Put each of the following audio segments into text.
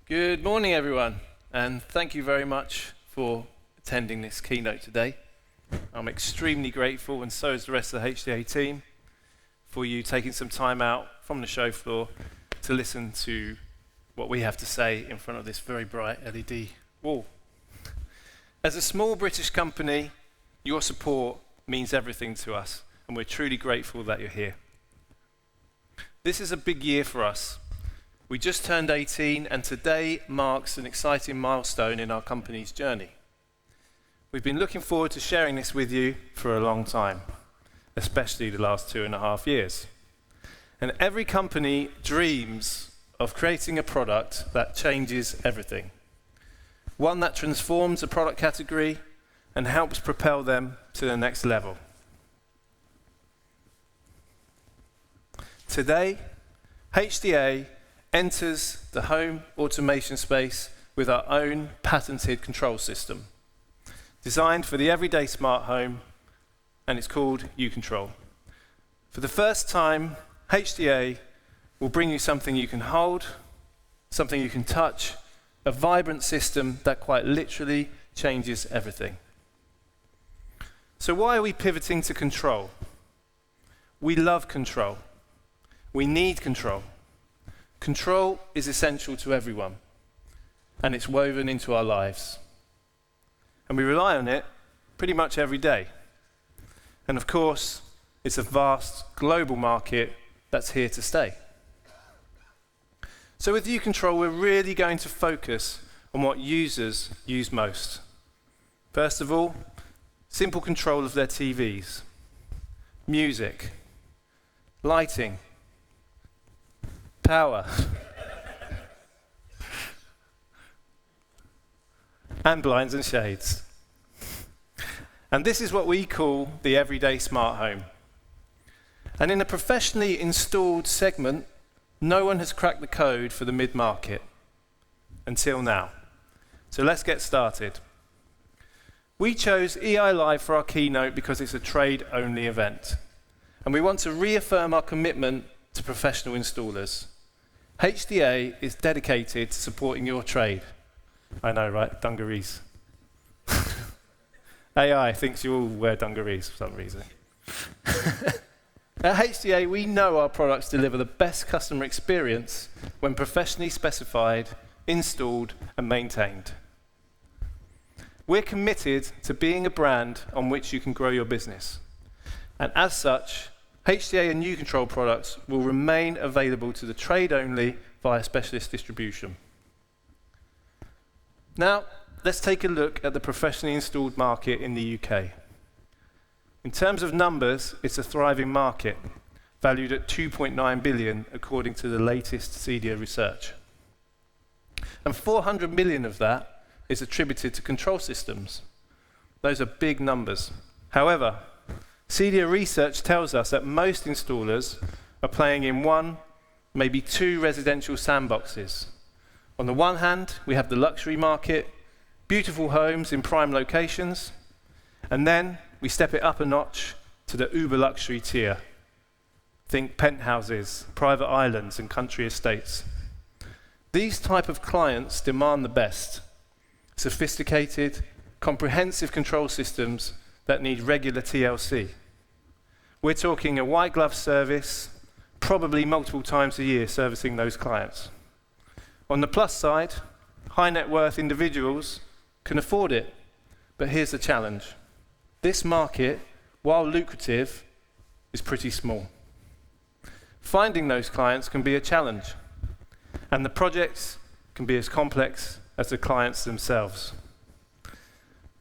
Good morning, everyone, and thank you very much for attending this keynote today. I'm extremely grateful, and so is the rest of the HDA team, for you taking some time out from the show floor to listen to what we have to say in front of this very bright LED wall. As a small British company, your support means everything to us, and we're truly grateful that you're here. This is a big year for us. We just turned 18, and today marks an exciting milestone in our company's journey. We've been looking forward to sharing this with you for a long time, especially the last 2.5 years. And every company dreams of creating a product that changes everything. One that transforms a product category and helps propel them to the next level. Today, HDA enters the home automation space with our own patented control system, designed for the everyday smart home, and it's called U-Control. For the first time, HDA will bring you something you can hold, something you can touch, a vibrant system that quite literally changes everything. So why are we pivoting to control? We love control. We need control. Control is essential to everyone, and it's woven into our lives. And we rely on it pretty much every day. And of course, it's a vast global market that's here to stay. So with U-Control, we're really going to focus on what users use most. First of all, simple control of their TVs, music, lighting, power, and blinds and shades. And this is what we call the everyday smart home. And in a professionally installed segment, no one has cracked the code for the mid-market until now. So let's get started. We chose EI Live for our keynote because it's a trade-only event. And we want to reaffirm our commitment to professional installers. HDA is dedicated to supporting your trade. I know, right? Dungarees. AI thinks you all wear dungarees for some reason. At HDA, we know our products deliver the best customer experience when professionally specified, installed, and maintained. We're committed to being a brand on which you can grow your business. And as such, HDA and U-Control products will remain available to the trade only via specialist distribution. Now, let's take a look at the professionally installed market in the UK. In terms of numbers, it's a thriving market, valued at 2.9 billion according to the latest CEDIA research. And 400 million of that is attributed to control systems. Those are big numbers. However, CEDIA research tells us that most installers are playing in one, maybe two residential sandboxes. On the one hand, we have the luxury market, beautiful homes in prime locations, and then we step it up a notch to the uber luxury tier. Think penthouses, private islands, and country estates. These type of clients demand the best, sophisticated, comprehensive control systems that need regular TLC. We're talking a white glove service, probably multiple times a year servicing those clients. On the plus side, high net worth individuals can afford it, but here's the challenge. This market, while lucrative, is pretty small. Finding those clients can be a challenge, and the projects can be as complex as the clients themselves.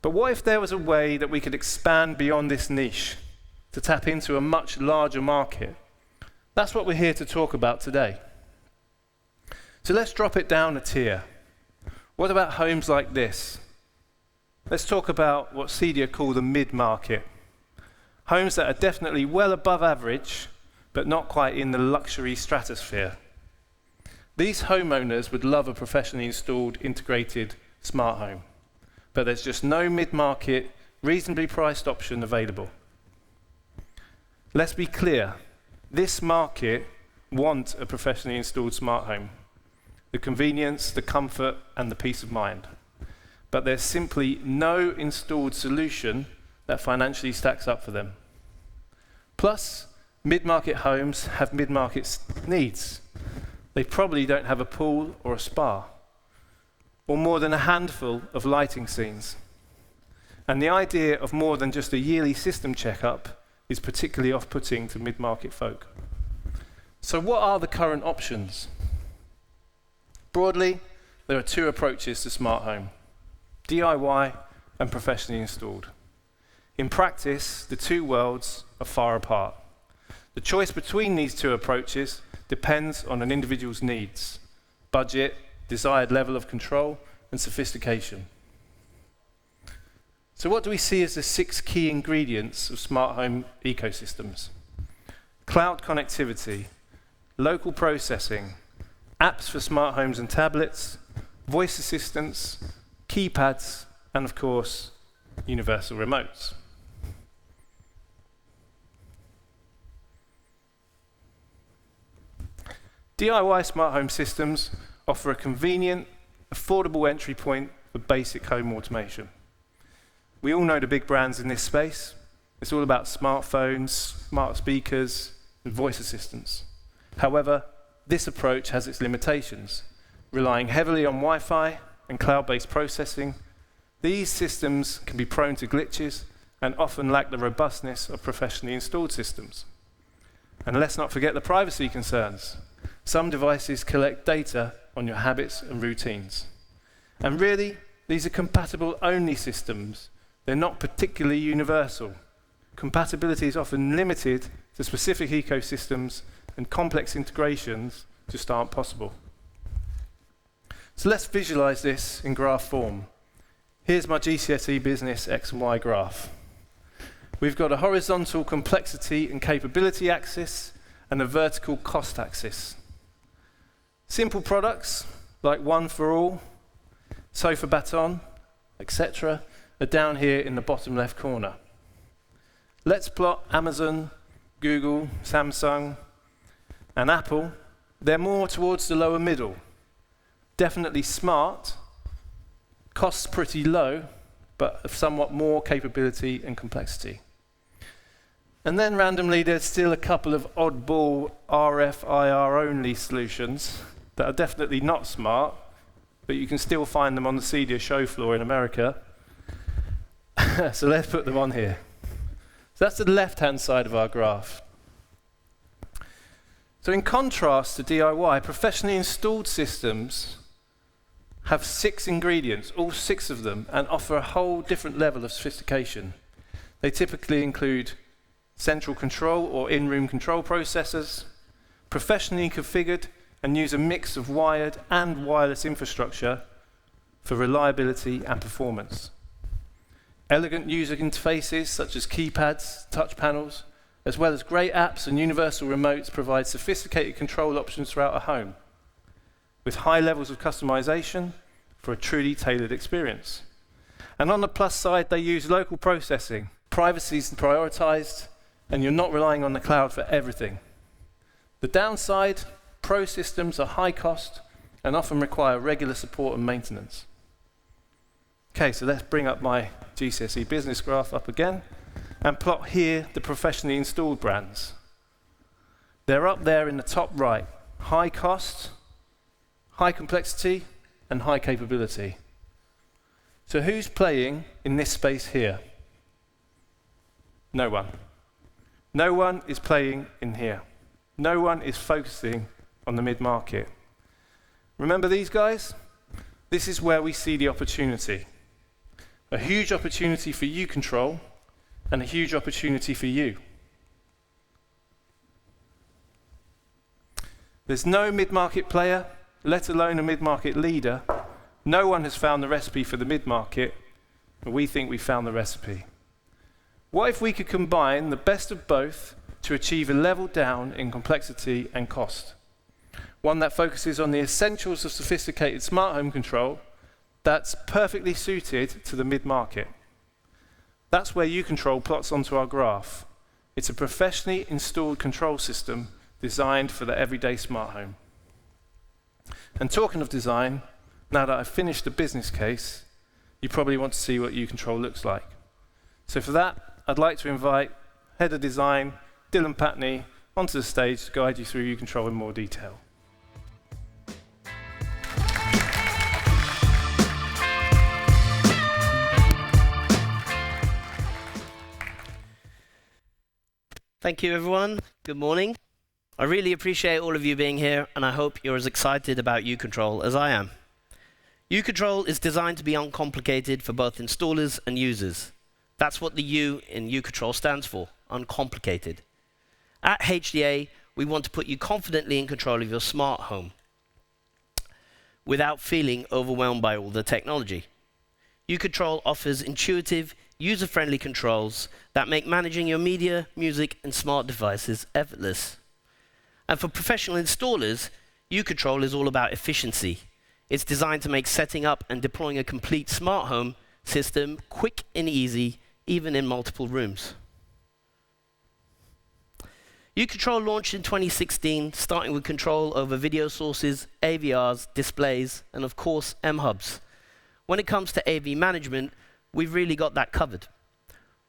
But what if there was a way that we could expand beyond this niche to tap into a much larger market? That's what we're here to talk about today. So let's drop it down a tier. What about homes like this? Let's talk about what CEDIA call the mid-market. Homes that are definitely well above average, but not quite in the luxury stratosphere. These homeowners would love a professionally installed, integrated smart home. But there's just no mid-market, reasonably priced option available. Let's be clear, this market want a professionally installed smart home. The the convenience, the comfort, and the peace of mind. But there's simply no installed solution that financially stacks up for them. Plus, mid-market homes have mid-market needs. They probably don't have a pool or a spa, or more than a handful of lighting scenes. And the idea of more than just a yearly system checkup is particularly off-putting to mid-market folk. So what are the current options? Broadly, there are two approaches to smart home: DIY and professionally installed. In practice, the two worlds are far apart. The choice between these two approaches depends on an individual's needs, budget, desired level of control, and sophistication. So what do we see as the 6 key ingredients of smart home ecosystems? Cloud connectivity, local processing, apps for smart homes and tablets, voice assistants, keypads, and of course, universal remotes. DIY smart home systems offer a convenient, affordable entry point for basic home automation. We all know the big brands in this space. It's all about smartphones, smart speakers, and voice assistants. However, this approach has its limitations. Relying heavily on Wi-Fi and cloud-based processing, these systems can be prone to glitches and often lack the robustness of professionally installed systems. And let's not forget the privacy concerns. Some devices collect data on your habits and routines. And really, these are compatible-only systems. They're not particularly universal. Compatibility is often limited to specific ecosystems, and complex integrations just aren't possible. So let's visualize this in graph form. Here's my GCSE Business X and Y graph. We've got a horizontal complexity and capability axis and a vertical cost axis. Simple products like One for All, Sofa Baton, etc. are down here in the bottom left corner. Let's plot Amazon, Google, Samsung, and Apple. They're more towards the lower middle. Definitely smart, costs pretty low, but of somewhat more capability and complexity. And then randomly, there's still a couple of oddball RFIR-only solutions that are definitely not smart, but you can still find them on the CEDIA show floor in America. So let's put them on here. So that's the left-hand side of our graph. So in contrast to DIY, professionally installed systems have 6 ingredients, all 6 of them, and offer a whole different level of sophistication. They typically include central control or in-room control processors, professionally configured and use a mix of wired and wireless infrastructure for reliability and performance. Elegant user interfaces such as keypads, touch panels, as well as great apps and universal remotes provide sophisticated control options throughout a home, with high levels of customization for a truly tailored experience. And on the plus side, they use local processing. Privacy is prioritized, and you're not relying on the cloud for everything. The downside, pro systems are high cost and often require regular support and maintenance. Okay, so let's bring up my GCSE business graph up again and plot here the professionally installed brands. They're up there in the top right. High cost, high complexity, and high capability. So who's playing in this space here? No one. No one is playing in here. No one is focusing on the mid-market. Remember these guys? This is where we see the opportunity. A huge opportunity for you control and a huge opportunity for you. There's no mid-market player, let alone a mid-market leader. No one has found the recipe for the mid-market, but we think we found the recipe. What if we could combine the best of both to achieve a level down in complexity and cost? One that focuses on the essentials of sophisticated smart home control that's perfectly suited to the mid-market. That's where uControl plots onto our graph. It's a professionally installed control system designed for the everyday smart home. And talking of design, now that I've finished the business case, you probably want to see what uControl looks like. So for that, I'd like to invite Head of Design, Dylan Patney, onto the stage to guide you through uControl in more detail. Thank you, everyone. Good morning. I really appreciate all of you being here, and I hope you're as excited about uControl as I am. uControl is designed to be uncomplicated for both installers and users. That's what the U in uControl stands for, uncomplicated. At HDA, we want to put you confidently in control of your smart home without feeling overwhelmed by all the technology. uControl offers intuitive, user-friendly controls that make managing your media, music, and smart devices effortless. And for professional installers, uControl is all about efficiency. It's designed to make setting up and deploying a complete smart home system quick and easy, even in multiple rooms. uControl launched in 2016, starting with control over video sources, AVRs, displays, and of course, mHubs. When it comes to AV management, we've really got that covered.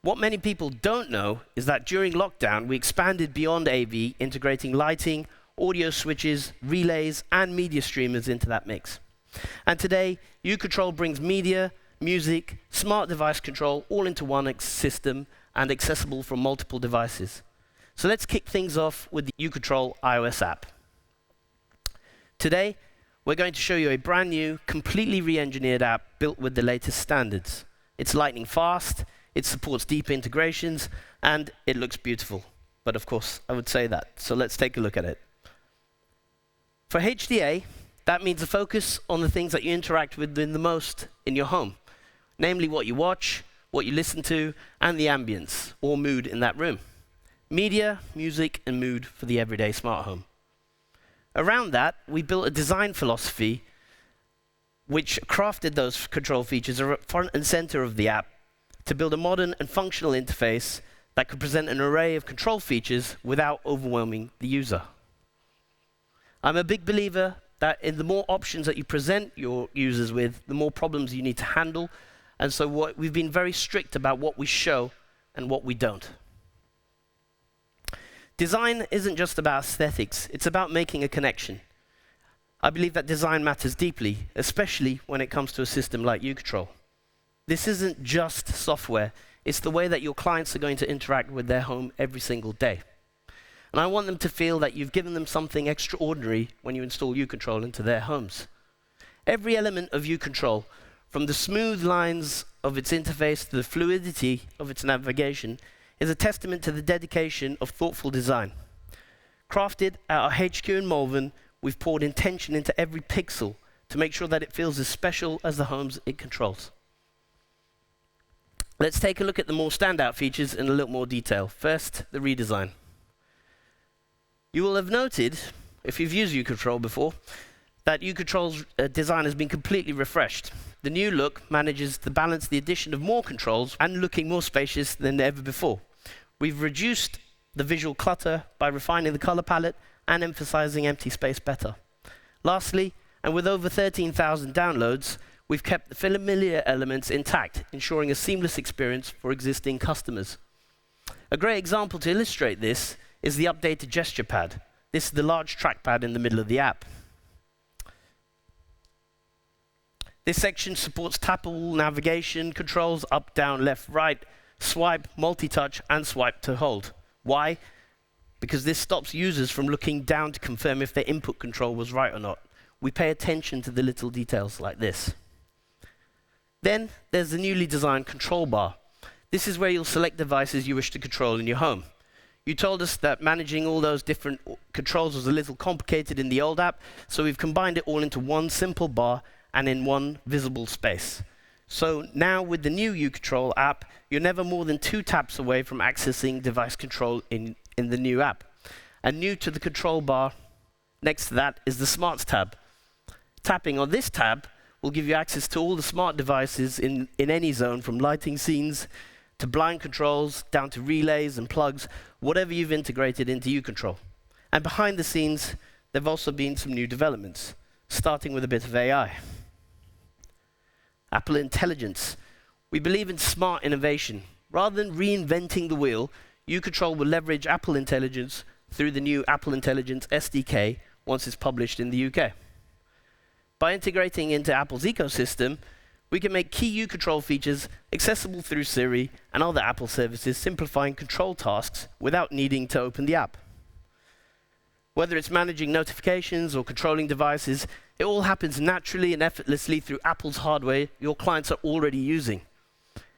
What many people don't know is that during lockdown, we expanded beyond AV, integrating lighting, audio switches, relays, and media streamers into that mix. And today, uControl brings media, music, smart device control all into one system and accessible from multiple devices. So let's kick things off with the uControl iOS app. Today, we're going to show you a brand new, completely re-engineered app built with the latest standards. It's lightning fast, it supports deep integrations, and it looks beautiful. But of course, I would say that. So let's take a look at it. For HDA, that means a focus on the things that you interact with the most in your home, namely what you watch, what you listen to, and the ambience, or mood in that room. Media, music, and mood for the everyday smart home. Around that, we built a design philosophy which crafted those control features front and center of the app to build a modern and functional interface that could present an array of control features without overwhelming the user. I'm a big believer that in the more options that you present your users with, the more problems you need to handle. And so we've been very strict about what we show and what we don't. Design isn't just about aesthetics, it's about making a connection. I believe that design matters deeply, especially when it comes to a system like uControl. This isn't just software, it's the way that your clients are going to interact with their home every single day. And I want them to feel that you've given them something extraordinary when you install uControl into their homes. Every element of uControl, from the smooth lines of its interface to the fluidity of its navigation, is a testament to the dedication of thoughtful design. Crafted at our HQ in Malvern, we've poured intention into every pixel to make sure that it feels as special as the homes it controls. Let's take a look at the more standout features in a little more detail. First, the redesign. You will have noted, if you've used uControl before, that uControl's design has been completely refreshed. The new look manages to balance the addition of more controls and looking more spacious than ever before. We've reduced the visual clutter by refining the color palette and emphasizing empty space better. Lastly, and with over 13,000 downloads, we've kept the familiar elements intact, ensuring a seamless experience for existing customers. A great example to illustrate this is the updated gesture pad. This is the large trackpad in the middle of the app. This section supports tappable navigation controls, up, down, left, right, swipe, multi-touch, and swipe to hold. Why? Because this stops users from looking down to confirm if their input control was right or not. We pay attention to the little details like this. Then there's the newly designed control bar. This is where you'll select devices you wish to control in your home. You told us that managing all those different controls was a little complicated in the old app, so we've combined it all into one simple bar and in one visible space. So now with the new uControl app, you're never more than 2 taps away from accessing device control in the new app. And new to the control bar, next to that is the Smarts tab. Tapping on this tab will give you access to all the smart devices in any zone, from lighting scenes to blind controls, down to relays and plugs, whatever you've integrated into uControl. And behind the scenes, there have also been some new developments. starting with a bit of AI. Apple Intelligence. We believe in smart innovation. Rather than reinventing the wheel, uControl will leverage Apple Intelligence through the new Apple Intelligence SDK once it's published in the UK. By integrating into Apple's ecosystem, we can make key uControl features accessible through Siri and other Apple services, simplifying control tasks without needing to open the app. Whether it's managing notifications or controlling devices, it all happens naturally and effortlessly through Apple's hardware your clients are already using.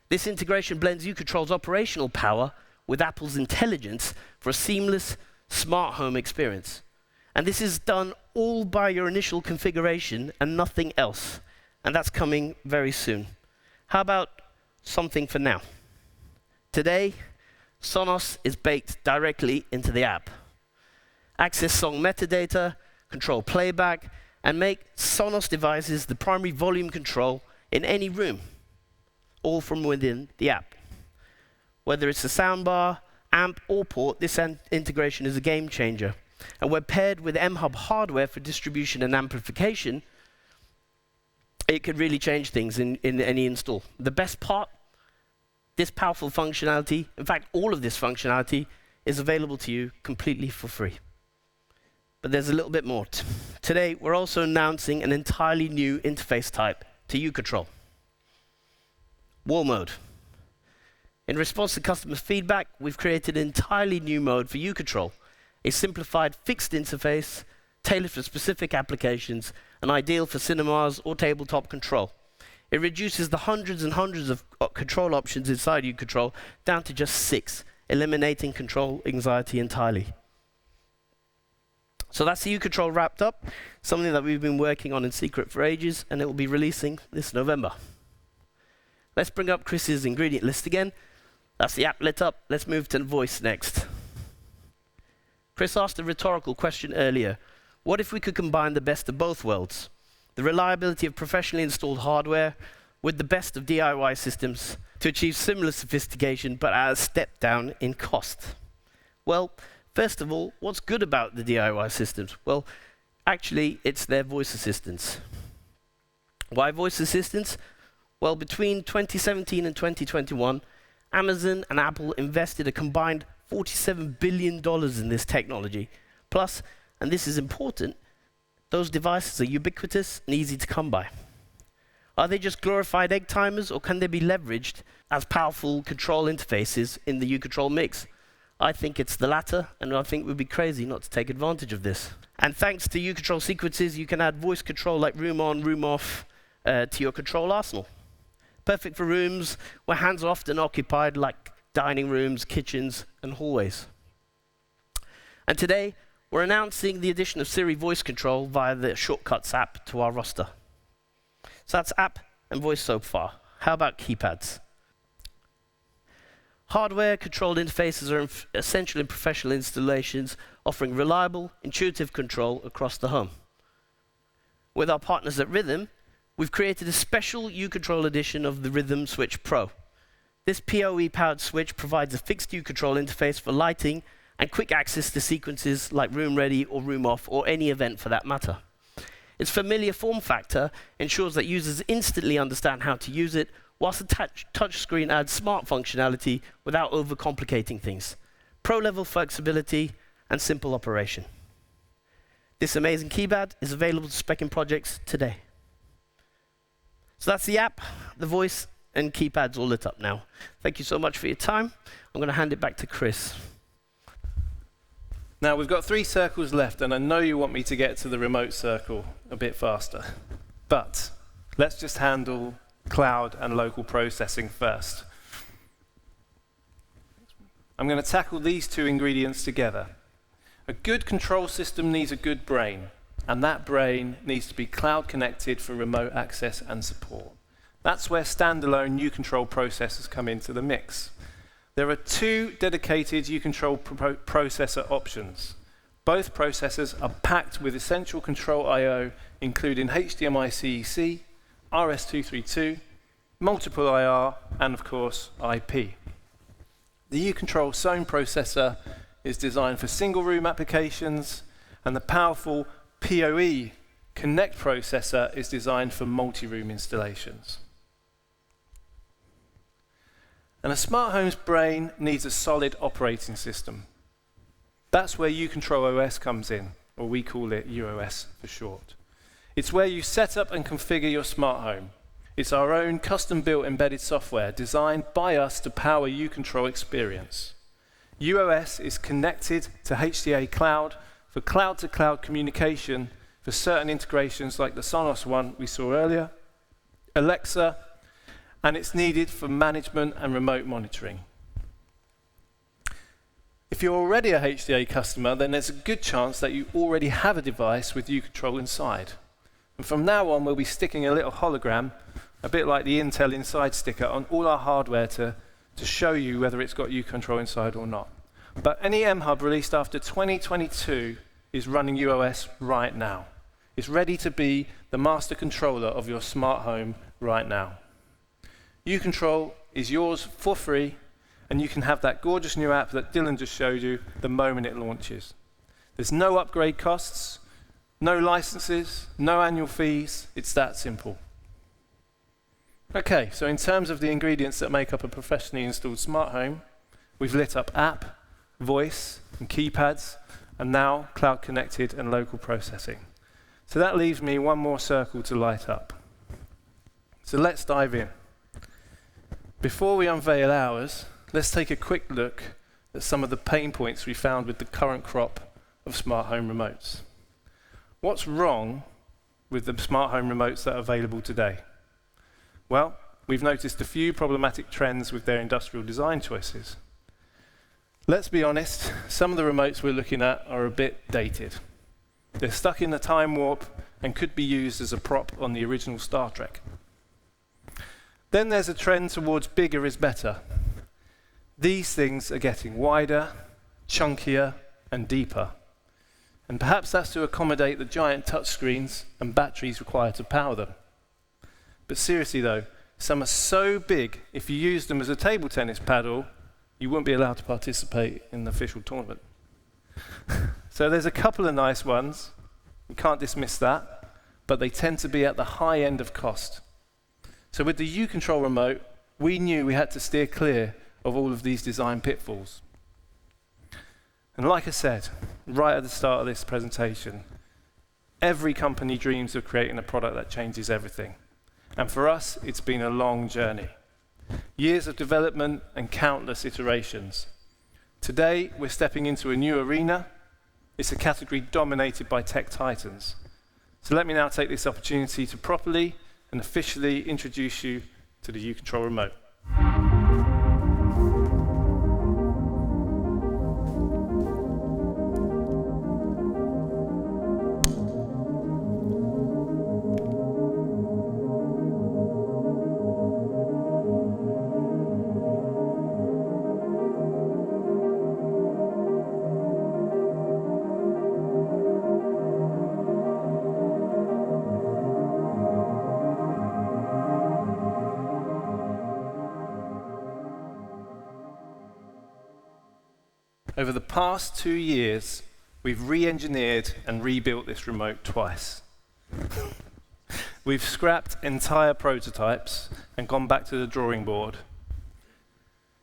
This integration blends uControl's operational power with Apple's intelligence for a seamless, smart home experience. And this is done all by your initial configuration and nothing else. And that's coming very soon. How about something for now? Today, Sonos is baked directly into the app. Access song metadata, control playback, and make Sonos devices the primary volume control in any room, all from within the app. Whether it's a soundbar, amp, or port, this integration is a game changer. And when paired with M-Hub hardware for distribution and amplification, it could really change things in any install. The best part, this powerful functionality, in fact, all of this functionality, is available to you completely for free. But there's a little bit more. Today, we're also announcing an entirely new interface type to uControl. Wall mode. In response to customer feedback, we've created an entirely new mode for uControl, a simplified fixed interface tailored for specific applications and ideal for cinemas or tabletop control. It reduces the hundreds and hundreds of control options inside uControl down to just 6, eliminating control anxiety entirely. So that's the uControl wrapped up, something that we've been working on in secret for ages, and it will be releasing this November. Let's bring up Chris's ingredient list again. That's the app lit up. Let's move to voice next. Chris asked a rhetorical question earlier. What if we could combine the best of both worlds? The reliability of professionally installed hardware with the best of DIY systems to achieve similar sophistication but at a step down in cost. Well, first of all, what's good about the DIY systems? Well, actually, it's their voice assistants. Why voice assistants? Well, between 2017 and 2021, Amazon and Apple invested a combined $47 billion in this technology. Plus, and this is important, those devices are ubiquitous and easy to come by. Are they just glorified egg timers, or can they be leveraged as powerful control interfaces in the uControl mix? I think it's the latter, and I think we'd be crazy not to take advantage of this. And thanks to uControl sequences, you can add voice control like room on, room off to your control arsenal. Perfect for rooms where hands are often occupied, like dining rooms, kitchens, and hallways. And today, we're announcing the addition of Siri voice control via the Shortcuts app to our roster. So that's app and voice so far. How about keypads? Hardware-controlled interfaces are essential in professional installations, offering reliable, intuitive control across the home. With our partners at Rhythm, we've created a special uControl edition of the Rhythm Switch Pro. This PoE-powered switch provides a fixed uControl interface for lighting and quick access to sequences like room ready or room off, or any event for that matter. Its familiar form factor ensures that users instantly understand how to use it, whilst the touchscreen adds smart functionality without overcomplicating things. Pro-level flexibility and simple operation. This amazing keypad is available to spec in projects today. So that's the app, the voice, and keypads all lit up now. Thank you so much for your time. I'm going to hand it back to Chris. Now, we've got 3 circles left, and I know you want me to get to the remote circle a bit faster. But let's just handle cloud and local processing first. I'm going to tackle these 2 ingredients together. A good control system needs a good brain, and that brain needs to be cloud connected for remote access and support. That's where standalone uControl processors come into the mix. There are 2 dedicated uControl processor options. Both processors are packed with essential control I/O, including HDMI CEC, RS-232, multiple IR, and of course, IP. The uControl Zone processor is designed for single room applications, and the powerful PoE Connect processor is designed for multi-room installations. And a smart home's brain needs a solid operating system. That's where uControl OS comes in, or we call it UOS for short. It's where you set up and configure your smart home. It's our own custom-built embedded software designed by us to power uControl experience. UOS is connected to HCA Cloud for cloud-to-cloud communication for certain integrations like the Sonos one we saw earlier, Alexa, and it's needed for management and remote monitoring. If you're already a HCA customer, then there's a good chance that you already have a device with uControl inside. And from now on, we'll be sticking a little hologram, a bit like the Intel Inside sticker, on all our hardware to show you whether it's got uControl inside or not. But any mHub released after 2022 is running UOS right now. It's ready to be the master controller of your smart home right now. uControl is yours for free, and you can have that gorgeous new app that Dylan just showed you the moment it launches. There's no upgrade costs, no licenses, no annual fees. It's that simple. Okay, so in terms of the ingredients that make up a professionally installed smart home, we've lit up app, voice, and keypads, and now cloud connected and local processing. So that leaves me one more circle to light up. So let's dive in. Before we unveil ours, let's take a quick look at some of the pain points we found with the current crop of smart home remotes. What's wrong with the smart home remotes that are available today? Well, we've noticed a few problematic trends with their industrial design choices. Let's be honest, some of the remotes we're looking at are a bit dated. They're stuck in a time warp and could be used as a prop on the original Star Trek. Then there's a trend towards bigger is better. These things are getting wider, chunkier, and deeper. And perhaps that's to accommodate the giant touchscreens and batteries required to power them. But seriously though, some are so big, if you use them as a table tennis paddle, you wouldn't be allowed to participate in the official tournament. So there's a couple of nice ones, you can't dismiss that, but they tend to be at the high end of cost. So with the uControl remote, we knew we had to steer clear of all of these design pitfalls. And like I said, right at the start of this presentation, every company dreams of creating a product that changes everything. And for us, it's been a long journey. Years of development and countless iterations. Today, we're stepping into a new arena. It's a category dominated by tech titans. So let me now take this opportunity to properly and officially introduce you to the uControl remote. Over the past 2 years, we've re-engineered and rebuilt this remote twice. We've scrapped entire prototypes and gone back to the drawing board.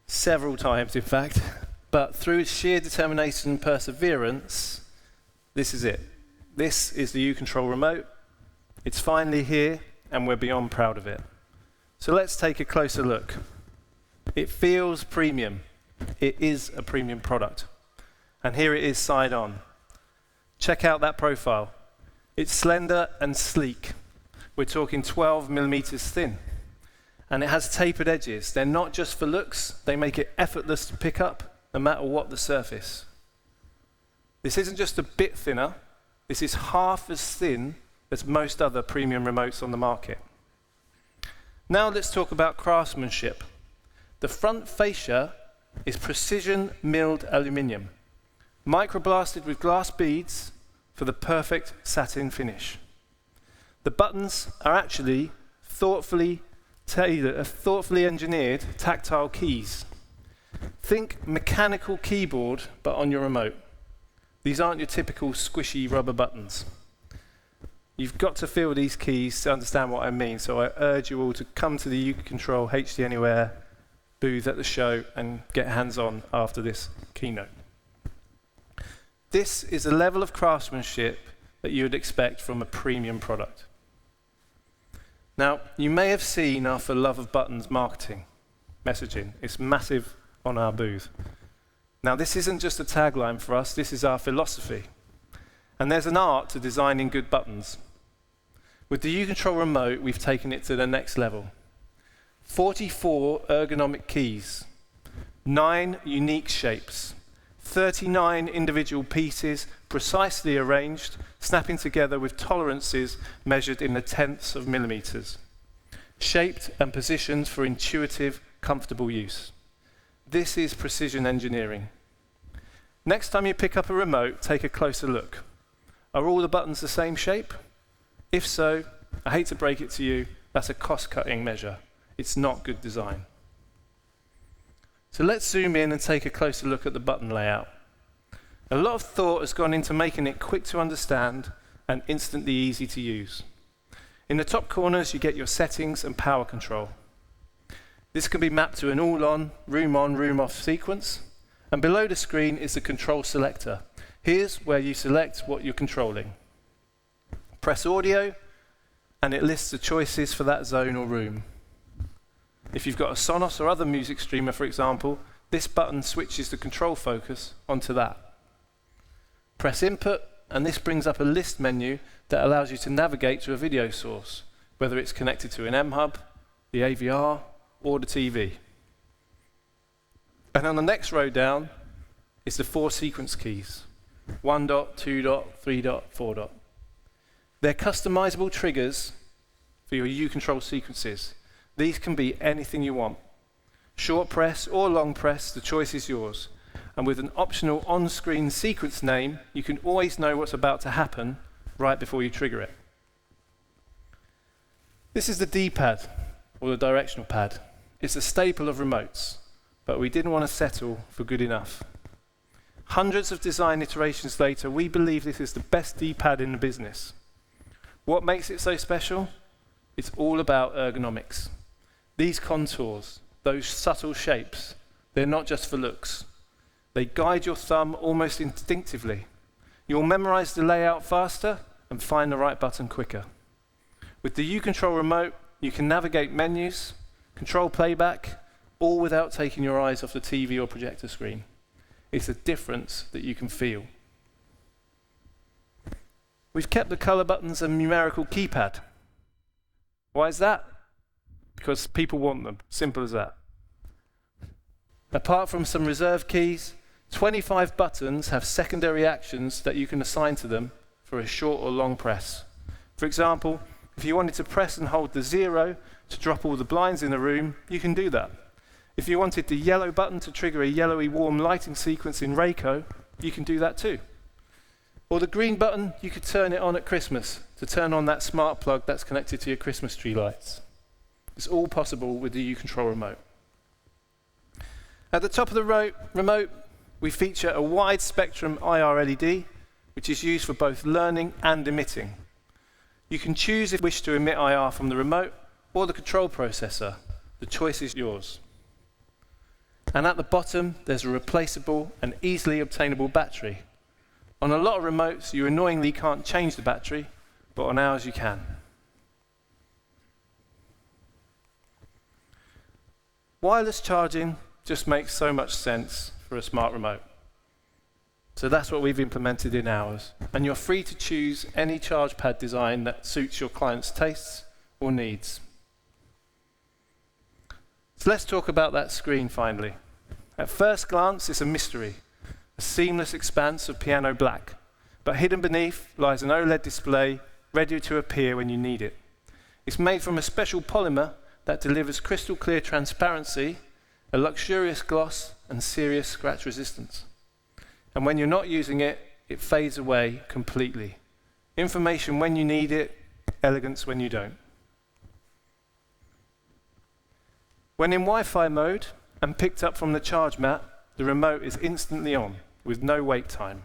Several times, in fact. But through sheer determination and perseverance, this is it. This is the uControl remote. It's finally here, and we're beyond proud of it. So let's take a closer look. It feels premium. It is a premium product. And here it is side on. Check out that profile. It's slender and sleek. We're talking 12 millimeters thin. And it has tapered edges. They're not just for looks, they make it effortless to pick up, no matter what the surface. This isn't just a bit thinner, this is half as thin as most other premium remotes on the market. Now let's talk about craftsmanship. The front fascia is precision milled aluminium, microblasted with glass beads for the perfect satin finish. The buttons are actually thoughtfully engineered tactile keys. Think mechanical keyboard, but on your remote. These aren't your typical squishy rubber buttons. You've got to feel these keys to understand what I mean, so I urge you all to come to the UControl HD Anywhere booth at the show and get hands-on after this keynote. This is a level of craftsmanship that you would expect from a premium product. Now, you may have seen our For Love of Buttons marketing messaging. It's massive on our booth. Now, this isn't just a tagline for us, this is our philosophy. And there's an art to designing good buttons. With the UControl remote, we've taken it to the next level. 44 ergonomic keys, 9 unique shapes, 39 individual pieces precisely arranged, snapping together with tolerances measured in the tenths of millimeters, shaped and positioned for intuitive, comfortable use. This is precision engineering. Next time you pick up a remote, take a closer look. Are all the buttons the same shape? If so, I hate to break it to you, that's a cost-cutting measure. It's not good design. So let's zoom in and take a closer look at the button layout. A lot of thought has gone into making it quick to understand and instantly easy to use. In the top corners, you get your settings and power control. This can be mapped to an all-on, room-off sequence. And below the screen is the control selector. Here's where you select what you're controlling. Press audio, and it lists the choices for that zone or room. If you've got a Sonos or other music streamer, for example, this button switches the control focus onto that. Press input, and this brings up a list menu that allows you to navigate to a video source, whether it's connected to an M-Hub, the AVR, or the TV. And on the next row down is the 4 sequence keys, 1 dot, 2 dot, 3 dot, 4 dot. They're customizable triggers for your UControl sequences. These can be anything you want. Short press or long press, the choice is yours. And with an optional on-screen sequence name, you can always know what's about to happen right before you trigger it. This is the D-pad, or the directional pad. It's a staple of remotes, but we didn't want to settle for good enough. Hundreds of design iterations later, we believe this is the best D-pad in the business. What makes it so special? It's all about ergonomics. These contours, those subtle shapes, they're not just for looks. They guide your thumb almost instinctively. You'll memorize the layout faster and find the right button quicker. With the UControl remote, you can navigate menus, control playback, all without taking your eyes off the TV or projector screen. It's a difference that you can feel. We've kept the color buttons a numerical keypad. Why is that? Because people want them. Simple as that. Apart from some reserve keys, 25 buttons have secondary actions that you can assign to them for a short or long press. For example, if you wanted to press and hold the 0 to drop all the blinds in the room, you can do that. If you wanted the yellow button to trigger a yellowy warm lighting sequence in Rayco, you can do that too. Or the green button, you could turn it on at Christmas to turn on that smart plug that's connected to your Christmas tree lights. It's all possible with the UControl remote. At the top of the remote, we feature a wide spectrum IR LED, which is used for both learning and emitting. You can choose if you wish to emit IR from the remote or the control processor. The choice is yours. And at the bottom, there's a replaceable and easily obtainable battery. On a lot of remotes, you annoyingly can't change the battery, but on ours you can. Wireless charging just makes so much sense for a smart remote. So that's what we've implemented in ours. And you're free to choose any charge pad design that suits your client's tastes or needs. So let's talk about that screen finally. At first glance, it's a mystery, a seamless expanse of piano black. But hidden beneath lies an OLED display ready to appear when you need it. It's made from a special polymer that delivers crystal clear transparency, a luxurious gloss, and serious scratch resistance. And when you're not using it, it fades away completely. Information when you need it, elegance when you don't. When in Wi-Fi mode and picked up from the charge mat, the remote is instantly on, with no wait time.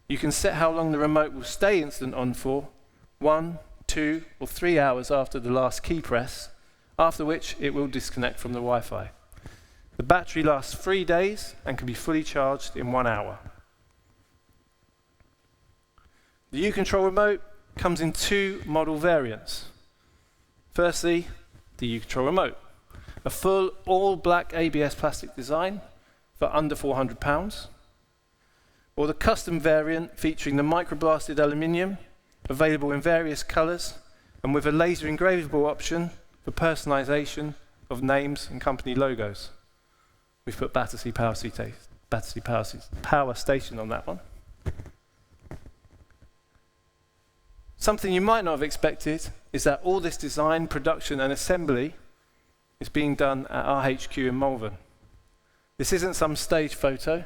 You can set how long the remote will stay instant on for, 1, 2, or 3 hours after the last key press, after which it will disconnect from the Wi-Fi. The battery lasts 3 days and can be fully charged in 1 hour. The U-Control remote comes in 2 model variants. Firstly, the U-Control remote, a full all-black ABS plastic design for under £400, or the custom variant featuring the microblasted aluminium, available in various colours and with a laser engravable option for personalisation of names and company logos. We've put Battersea Power Station on that one. Something you might not have expected is that all this design, production and assembly is being done at our HQ in Malvern. This isn't some stage photo.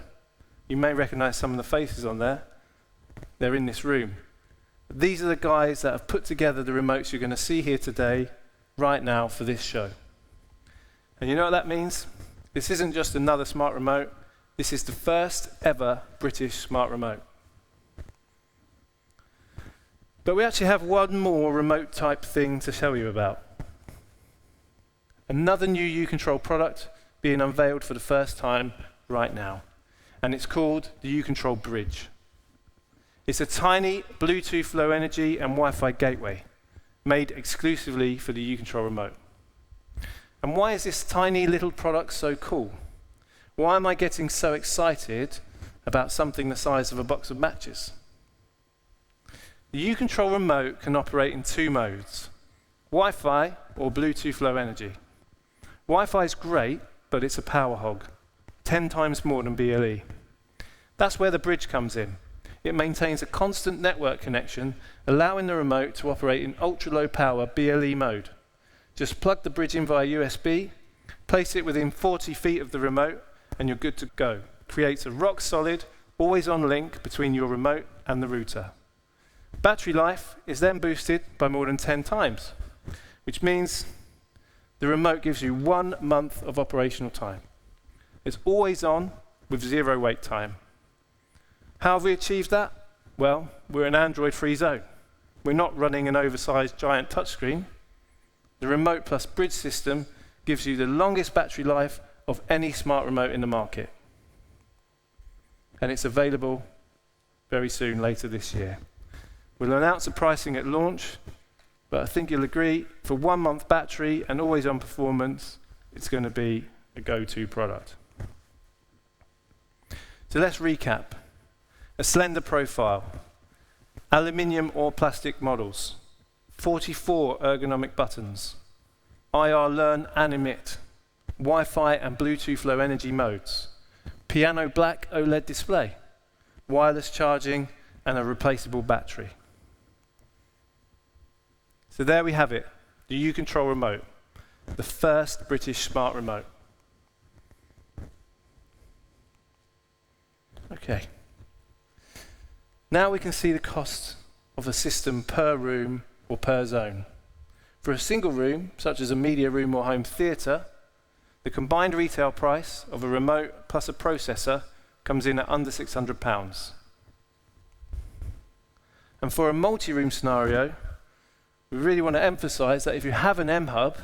You may recognise some of the faces on there. They're in this room. These are the guys that have put together the remotes you're going to see here today, right now, for this show. And you know what that means? This isn't just another smart remote. This is the first ever British smart remote. But we actually have one more remote type thing to show you about. Another new U-Control product being unveiled for the first time right now. And it's called the U-Control Bridge. It's a tiny Bluetooth Low Energy and Wi-Fi gateway made exclusively for the U-Control remote. And why is this tiny little product so cool? Why am I getting so excited about something the size of a box of matches? The U-Control remote can operate in 2 modes, Wi-Fi or Bluetooth Low Energy. Wi-Fi is great, but it's a power hog, 10 times more than BLE. That's where the bridge comes in. It maintains a constant network connection, allowing the remote to operate in ultra-low power BLE mode. Just plug the bridge in via USB, place it within 40 feet of the remote, and you're good to go. Creates a rock-solid, always-on link between your remote and the router. Battery life is then boosted by more than 10 times, which means the remote gives you 1 month of operational time. It's always on with 0 wait time. How have we achieved that? Well, we're an Android-free zone. We're not running an oversized giant touchscreen. The remote plus bridge system gives you the longest battery life of any smart remote in the market. And it's available very soon, later this year. We'll announce the pricing at launch, but I think you'll agree, for 1 month battery and always-on performance, it's going to be a go-to product. So let's recap. A slender profile, aluminium or plastic models, 44 ergonomic buttons, IR learn and emit, Wi-Fi and Bluetooth Low Energy modes, piano black OLED display, wireless charging and a replaceable battery. So there we have it, the U-Control remote, the first British smart remote. Okay. Now we can see the cost of a system per room or per zone. For a single room, such as a media room or home theatre, the combined retail price of a remote plus a processor comes in at under £600. And for a multi-room scenario, we really want to emphasize that if you have an M-Hub,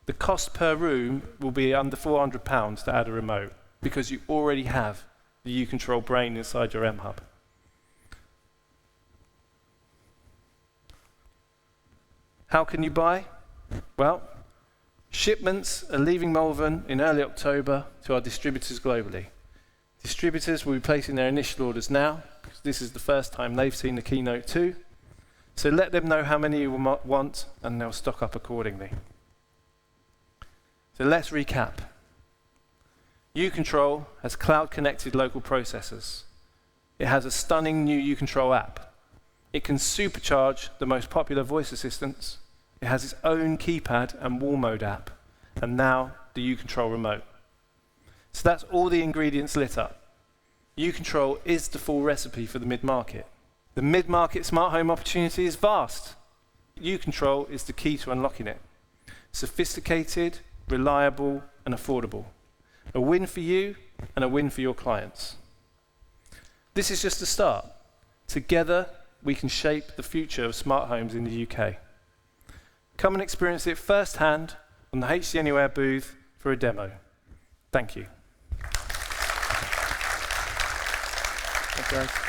the cost per room will be under £400 to add a remote, because you already have the U-Control brain inside your M-Hub. How can you buy? Well, shipments are leaving Malvern in early October to our distributors globally. Distributors will be placing their initial orders now, because this is the first time they've seen the Keynote 2. So let them know how many you want, and they'll stock up accordingly. So let's recap. U-Control has cloud-connected local processors. It has a stunning new U-Control app. It can supercharge the most popular voice assistants. It has its own keypad and wall mode app. And now the U-Control remote. So that's all the ingredients lit up. U-Control is the full recipe for the mid-market. The mid-market smart home opportunity is vast. U-Control is the key to unlocking it. Sophisticated, reliable, and affordable. A win for you and a win for your clients. This is just the start. Together, we can shape the future of smart homes in the UK. Come and experience it firsthand on the HC Anywhere booth for a demo. Thank you. Thanks, guys.